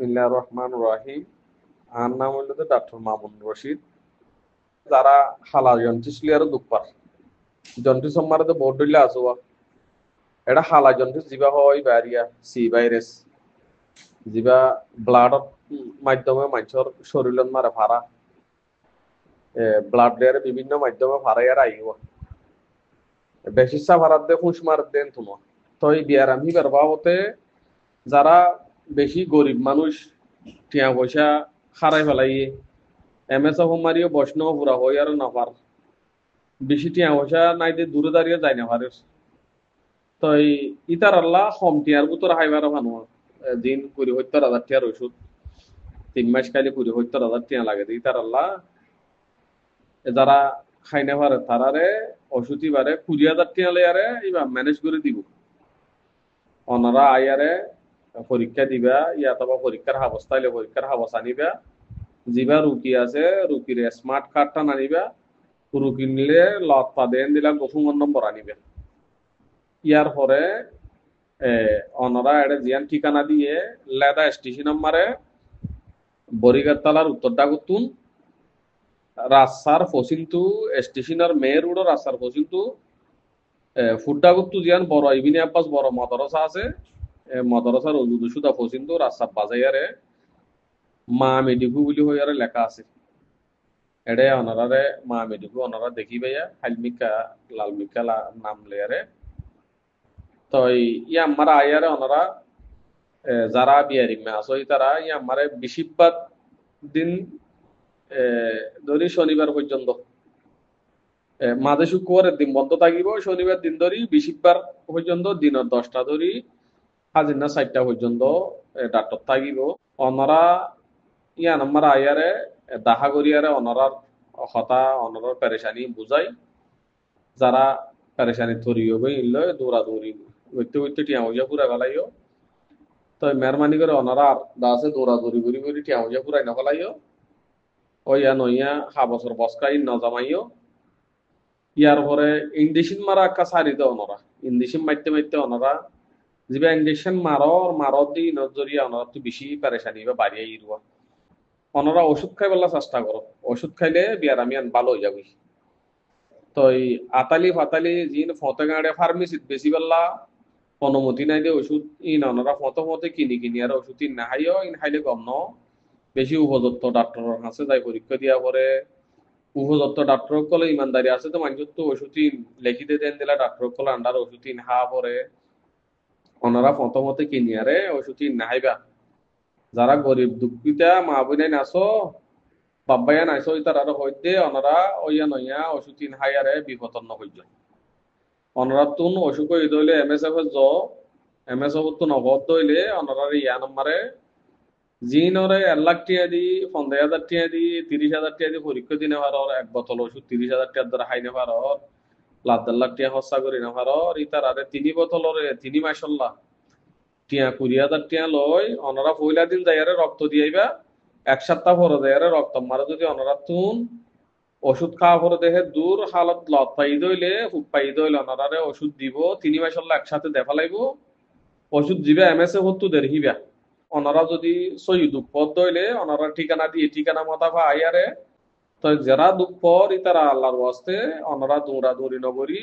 বিসমিল্লাহির রহমানির রহিম। আমার নাম হইল ডক্টর মামুন রশিদ। যারা হালা জন্টিস লিয়ার দুঃখপার জন্টিস সম্মারে বহুত ডইলে আসুয়া এটা হালা জন্টিস যিবা হয় ব্যারিয়া সি ভাইরাস যিবা ব্লাডত মাধ্যমে মানুষের শরীরত মারে ফারা ব্লাড লেয়ারে বিভিন্ন মাধ্যমে ফারাইয়ার আইব বেশিসা ফারাত দে ফুস মার দেন তুনো তো এই বিয়ারাম হিবার বাবতে যারা বেশি গরিব মানুষ টিয়া পয়সা খারাই ফেলাইয়ে এমএসএফ মারিও বৈষ্ণব পুরা হই আর নাফার বেশি টিয়া পয়সা নাই দিয়ে দূরে দাঁড়িয়ে যায় না পারে তো এই ইতার আল্লাহ কম টিয়ার ভিতর হাইবার ভানো দিন 70,000 টিয়ার ওষুধ 3 মাস খাইলে 70,000 টিয়া লাগে ইতার আল্লাহ যারা খাই না পারে তারারে ওষুধই বারে 20,000 টিয়া লেয়ারে এবার ম্যানেজ করে দিব ওনারা আইয়ারে পরীক্ষা দিবা অথবা পরীক্ষার অবস্থা হইলে পরীক্ষার অবস্থা নিবা যিবা রুকি আছে রুকির স্মার্ট কার্ডটা আনিবা রুকি নিলে লত পা দেন দিলা গোফুঙ্গর নম্বর আনিবে ইয়ার পরে অনরা এটা জিয়ান ঠিকানা দিয়ে লেদা স্টেশন মারে বরিগাতালার উত্তর ডাগুতুন রাস্তার ফসিন্তু স্টেশনের মেয়ের উড়ো রাস্তার ফসিন্তু ফুডাগুতু জিয়ান বড় ইবিনি আব্বাস বড় মদরসা আছে মদরসার উজুদু সুদা ফসিন্তু রাস্তা বাজাইয়ারে মা মেডিকু বলি হইয়ারে লেখা আছে এডে অনারারে মা মেডিকু অনারা দেখি ভাইয়া হালমিকা লালমিকা নাম লেয়ারে তো ইয়া আমারা আয়ারে ওনারা যারা বিয়ারি মে আসই তারা ইয়া আমারে বেশিরভাগ দিন ধরি শনিবার পর্যন্ত মাঝে শুক্রবারের দিন বন্ধ থাকিব শনিবার দিন ধরি বেশিরভাগ পর্যন্ত দিনের 10টা ধরি হাজির না 4টা পর্যন্ত ডাক্তার থাকিব ওনারা ইয়া আমার আয়ারে দাহা করিয়ারে ওনারার হতা ওনারার পেরেশানি বুঝাই যারা পেরেশানি তৈরি হবে ইল্লে দৌড়াদৌড়ি করতে করতে টিয়া হইয়া পুরা ফেলাইও তো মেহরবানি করে ওনারা দাসে দৌড়াদৌড়ি করি করি টিয়া হইয়া পুরাই না ফেলাইও ওইয়া নইয়া 5 বছর বসকাই ন জামাইও ইয়ার পরে ইন্ডিশন মারা একটা সারি দেয় ওনারা ইন্ডিশন মারতে মারতে ওনারা যিবা ইঞ্জেকশন মারত দি নজরিয়া ওনারা তো বেশি পেরেশানি বা বাড়িয়ে ইরুয়া ওনারা ওষুধ খাই বলা চেষ্টা করো ওষুধ খাইলে বিয়ার আমি ভালো হয়ে যাবি তো এই আতালি ফাতালি জিন ফতে গাড়ে ফার্মেসিত বেশি বেলা অনুমতি নাই দিয়ে ওষুধ ইন ওনারা ফতে ফতে কিনি কিনি আর ওষুধ ইন না খাইও ইন খাইলে গম ন বেশি উপযুক্ত ডাক্তারের কাছে যাই পরীক্ষা দিয়া পরে উপযুক্ত ডাক্তার কলে ইমানদারি আছে তো মানুষ তো ওষুধ লেখিতে দেন দিলা ডাক্তার কলে আন্ডার ওষুধ হা পরে ওনারা ফতে ফতে কিনি আরে ওষুধ না খাইবা যারা গরিব দুঃখিতা মা বোনাই নাচো বাব্বাইয়া নাইছো ইতার আরো হইতে ওনারা ওইয়া নইয়া ওষুধ হাইয়ারে বিপতন্ন হইল ওনারা তুন অসুখ হয়ে দইলে এমএসএফ এমএসএফ তো নগদ দইলে ওনারা ইয়া নম্বরে জিনরে 1 লাখ টিয়া দি 15,000 টিয়া দি 30,000 টিয়া দি পরীক্ষা দিনে পারর এক বোতল ওষুধ 30,000 টিয়ার দ্বারা খাইনে পারর 1,00,000 টিয়া খরচা করি না পারর ইতার আরে 3 বোতলরে 3 মাসাল্লাহ টিয়া 20,000 টিয়া লই ওনারা পয়লা দিন যাইয়ারে রক্ত দিয়াইবা 1 সপ্তাহ পরে যাইয়ারে রক্ত মারা যদি ওনারা তুন ওষুধ খাওয়া পরে দেখে দূর হালত লত পাই দইলে হুপ পাই দইলে ওনারারে ওষুধ দিব 3 মাসাল্লাহ একসাথে দেখা লাইব ওষুধ দিবে এমএসএ হতো দেখিবা ওনারা যদি সই দুঃখ পদ দইলে ওনারা ঠিকানা দিয়ে ঠিকানা মতাফা আইয়ারে তো যারা দুঃখ পর তারা আল্লাহর ওয়াস্তে ওনারা দৌড়াদৌড়ি নগরী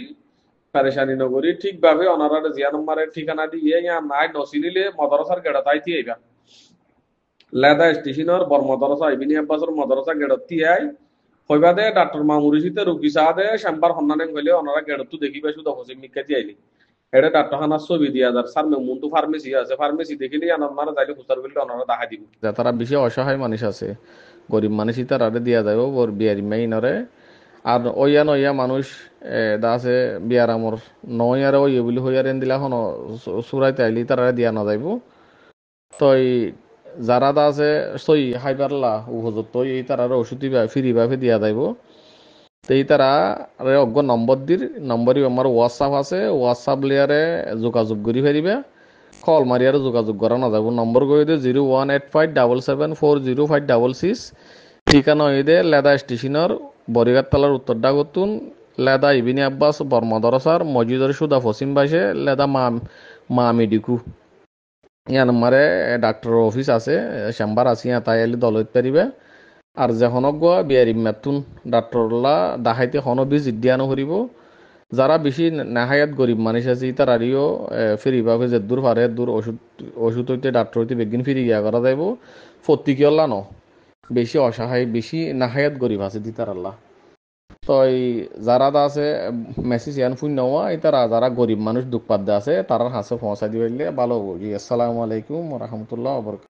পেরেশানি নগরী ঠিকভাবে ওনারা জিয়া নম্বরের ঠিকানা দিয়ে নাই নসিনিলে মদরসার গেড়া তাইতি আইবা লেদা স্টেশনের বর মদরসা ইবিনি আব্বাসের মদরসা গেড়তি আই হইবা দে ডাক্তার মামুরিসিতে রুগী চাহ দে শ্যামবার হন্নানে গেলে ওনারা গেড়তো দেখিবা শুধু হসে মিকাতি আইলি এটা ডাক্তারখানার ছবি দিয়া যার স্যার মেমুন তো ফার্মেসি আছে ফার্মেসি দেখিলে আমার যাইলে খুচার করলে ওনারা দেখা দিব তারা বেশি অসহায় মানুষ আছে গরিব মানুষই তার আরে দিয়া যাইব ওর বিয়ারি মেইনরে আর ওইয়া নইয়া মানুষ দা আছে বিয়ার আমর নইয়ারে ওই বলি হইয়ারেন দিলা এখন চুরাইতে আইলি তারা দিয়া না যাইব তো যারা দা আছে সই হাইবারলা উপযুক্ত এই তারা ওষুধ ফ্রি ভাবে দিয়া যাইব তো এই তারা অজ্ঞ নম্বরই আমার হোয়াটসঅ্যাপ আছে হোয়াটসঅ্যাপ লিয়ারে যোগাযোগ করি ফেরিবে কল মারিয়ারে যোগাযোগ করা না যাব নম্বর করে দিয়ে 01857740566 ঠিকানা হয়ে দে লেদা স্টেশনের বরিগাতলার উত্তর ডাগতুন লেদা ইবিনি আব্বাস বর্মদরসার মসজিদের সুদা পশ্চিম পাশে লেদা মা মেডিকু ইয়ান মারে ডাক্তার অফিস আছে, চেম্বার আছে, ইয়া তাই এলি দলত পারিবে। আর যখন বিয়ারি মেতুন ডাক্তারলা দেখাইতে হন ভিজিট দিয়ানো করিব। যারা বেশি নাহায়াত গরিব মানুষ আছে তারারিও ফিরিবাকে যে দূর পারে দূর ওষুধ ওষুধ হইতে ডাক্তার হইতে বেগিন ফিরি গিয়া করা যাইব। ফত্তিকিয়ল্লা ন বেশি অসহায় বেশি নাহায়াত গরিব আছে দিতার আল্লাহ। তো এই যারা দা আছে মেসেজ ইয়ান ফুন নেওয়া তারা যারা গরিব মানুষ দুঃখ পাদ্দে আছে তারা হাসে পৌঁছা দিবে ভালো হবো। জি আসসালামু আলাইকুম রহমতুল্লাহ।